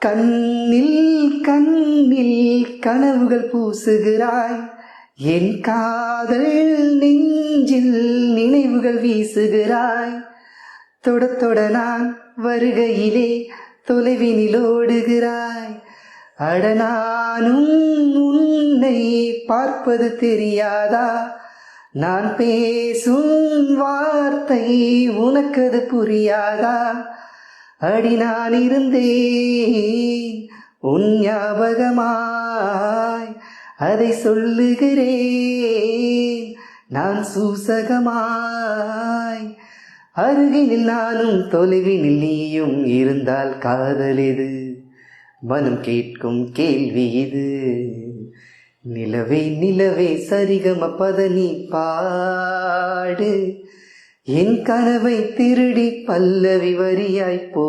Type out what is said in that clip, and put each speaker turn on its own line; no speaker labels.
கண்ணில் கண்ணில் கனவுகள் பூசுகிறாய், என் காதல் நெஞ்சில் நினைவுகள் வீசுகிறாய். தொட தொட நான் வருகையிலே தொலைவினில் ஓடுகிறாய். அடனானும் உன்னை பார்ப்பது தெரியாதா? நான் பேசும் வார்த்தை உனக்கது புரியாதா? அடி நான் இருந்தேன் உன் ஞாபகமாய், அதை சொல்லுகிறேன் நான் சூசகமாய். அருகினில் நானும் தொலைவினில் நீயும் இருந்தால் காதலிது, மனம் கேட்கும் கேள்வி இது. நிலவே நிலவே சரிகம பதனி பாடு, என் கனவை திருடி பல்லவி வரியாய் போ.